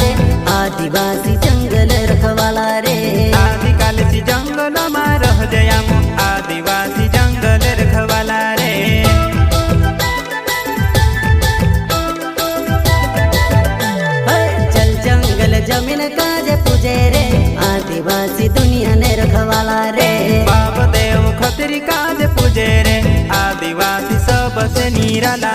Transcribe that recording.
आदिवासी जंगल रखवाला रे आदिकालसी जंगल में रह जयाम आदिवासी जंगल रखवाला रे चल जंगल जमीन काजे पूजे रे आदिवासी दुनिया ने रखवाला रे बाप देव खतरी काज पूजे रे आदिवासी सबसे निराला